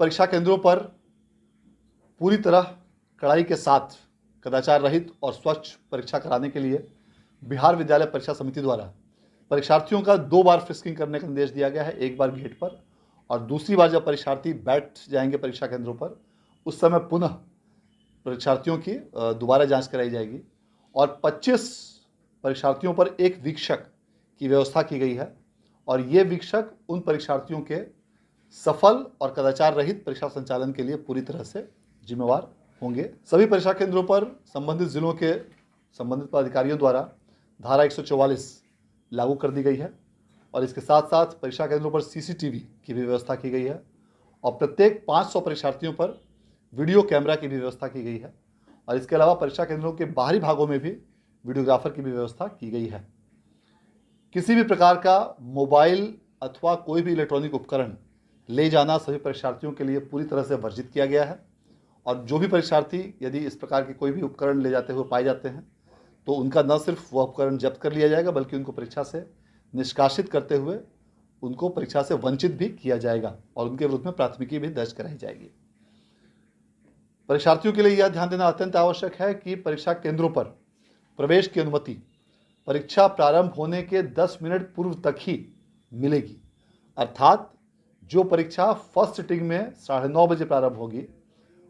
परीक्षा केंद्रों पर पूरी तरह कड़ाई के साथ कदाचार रहित और स्वच्छ परीक्षा कराने के लिए बिहार विद्यालय परीक्षा समिति द्वारा परीक्षार्थियों का 2 बार फ्रिस्किंग करने का निर्देश दिया गया है। एक बार गेट पर और दूसरी बार जब परीक्षार्थी बैठ जाएंगे परीक्षा केंद्रों पर, उस समय पुनः परीक्षार्थियों की दोबारा जांच कराई जाएगी और 25 परीक्षार्थियों पर एक वीक्षक की व्यवस्था की गई है और ये वीक्षक उन परीक्षार्थियों के सफल और कदाचार रहित परीक्षा संचालन के लिए पूरी तरह से जिम्मेवार होंगे। सभी परीक्षा केंद्रों पर संबंधित जिलों के संबंधित पदाधिकारियों द्वारा धारा 144 लागू कर दी गई है और इसके साथ साथ परीक्षा केंद्रों पर सीसीटीवी की भी व्यवस्था की गई है और प्रत्येक 500 परीक्षार्थियों पर वीडियो कैमरा की भी व्यवस्था की गई है और इसके अलावा परीक्षा केंद्रों के बाहरी भागों में भी वीडियोग्राफर की भी व्यवस्था की गई है। किसी भी प्रकार का मोबाइल अथवा कोई भी इलेक्ट्रॉनिक उपकरण ले जाना सभी परीक्षार्थियों के लिए पूरी तरह से वर्जित किया गया है और जो भी परीक्षार्थी यदि इस प्रकार के कोई भी उपकरण ले जाते हुए पाए जाते हैं तो उनका न सिर्फ वह उपकरण जब्त कर लिया जाएगा बल्कि उनको परीक्षा से निष्कासित करते हुए उनको परीक्षा से वंचित भी किया जाएगा और उनके विरुद्ध में प्राथमिकी भी दर्ज कराई जाएगी। परीक्षार्थियों के लिए यह ध्यान देना अत्यंत आवश्यक है कि परीक्षा केंद्रों पर प्रवेश की अनुमति परीक्षा प्रारंभ होने के 10 मिनट पूर्व तक ही मिलेगी, अर्थात जो परीक्षा फर्स्ट सिटिंग में 9:30 बजे प्रारंभ होगी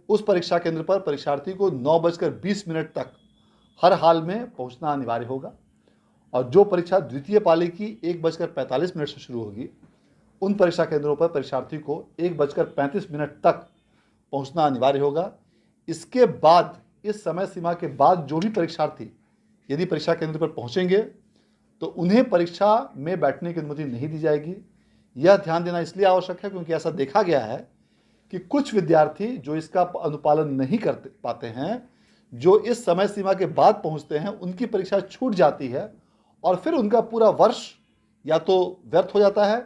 उस परीक्षा केंद्र पर परीक्षार्थी को 9:20 तक हर हाल में पहुंचना अनिवार्य होगा और जो परीक्षा द्वितीय पाली की 1:45 से शुरू होगी उन परीक्षा केंद्रों पर परीक्षार्थी को 1:35 तक पहुंचना अनिवार्य होगा। इसके बाद इस समय सीमा के बाद जो भी परीक्षार्थी यदि परीक्षा केंद्र पर पहुंचेंगे तो उन्हें परीक्षा में बैठने की अनुमति नहीं दी जाएगी। यह ध्यान देना इसलिए आवश्यक है क्योंकि ऐसा देखा गया है कि कुछ विद्यार्थी जो इसका अनुपालन नहीं कर पाते हैं, जो इस समय सीमा के बाद पहुंचते हैं, उनकी परीक्षा छूट जाती है और फिर उनका पूरा वर्ष या तो व्यर्थ हो जाता है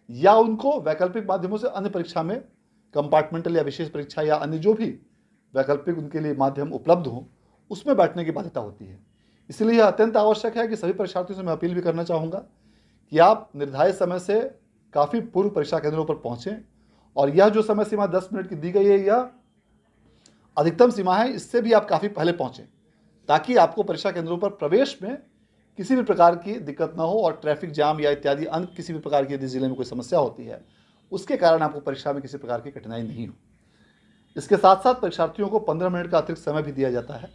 या उनको वैकल्पिक माध्यमों से अन्य परीक्षा में कंपार्टमेंटल या विशेष परीक्षा या अन्य जो भी वैकल्पिक उनके लिए माध्यम उपलब्ध हों उसमें बैठने की बाध्यता होती है। इसलिए यह अत्यंत आवश्यक है कि सभी परीक्षार्थियों से मैं अपील भी करना चाहूँगा कि आप निर्धारित समय से काफ़ी पूर्व परीक्षा केंद्रों पर पहुँचें और यह जो समय सीमा 10 मिनट की दी गई है यह अधिकतम सीमा है, इससे भी आप काफ़ी पहले पहुँचें ताकि आपको परीक्षा केंद्रों पर प्रवेश में किसी भी प्रकार की दिक्कत ना हो और ट्रैफिक जाम या इत्यादि अन्य किसी भी प्रकार की यदि जिले में कोई समस्या होती है उसके कारण आपको परीक्षा में किसी प्रकार की कठिनाई नहीं हो। इसके साथ साथ परीक्षार्थियों को 15 मिनट का अतिरिक्त समय भी दिया जाता है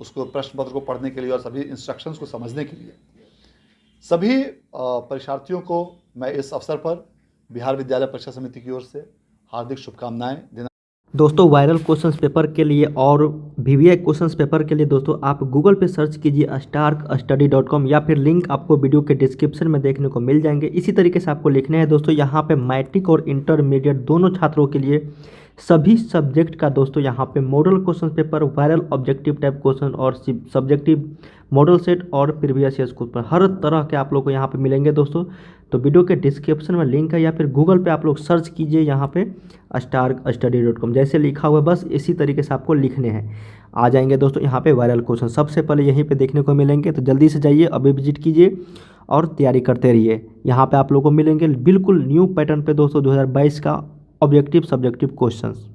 उसको प्रश्न पत्र को पढ़ने के लिए और सभी इंस्ट्रक्शंस को समझने के लिए। सभी परीक्षार्थियों को मैं इस अवसर पर बिहार विद्यालय परीक्षा समिति की ओर से हार्दिक शुभकामनाएं देना। दोस्तों वायरल क्वेश्चंस पेपर के लिए और वीवीआई क्वेश्चंस पेपर के लिए दोस्तों आप गूगल पे सर्च कीजिए starkstudy.com या फिर लिंक आपको वीडियो के डिस्क्रिप्शन में देखने को मिल जाएंगे। इसी तरीके से आपको लिखने हैं दोस्तों यहाँ पे मैट्रिक और इंटरमीडिएट दोनों छात्रों के लिए सभी सब्जेक्ट का दोस्तों यहाँ पे model question paper, viral objective type question और सब्जेक्टिव मॉडल सेट और प्रीवियस ईयर क्वेश्चन हर तरह के आप लोग को यहाँ पे मिलेंगे दोस्तों। तो वीडियो के डिस्क्रिप्शन में लिंक है या फिर गूगल पे आप लोग सर्च कीजिए यहाँ पे starkstudy.com जैसे लिखा हुआ है बस इसी तरीके से आपको लिखने हैं, आ जाएंगे दोस्तों यहाँ पे वायरल क्वेश्चन सबसे पहले यहीं पे देखने को मिलेंगे। तो जल्दी से जाइए, अभी विजिट कीजिए और तैयारी करते रहिए। यहाँ पे आप लोगों को मिलेंगे बिल्कुल न्यू पैटर्न पे दोस्तों 2022 का ऑब्जेक्टिव सब्जेक्टिव क्वेश्चंस।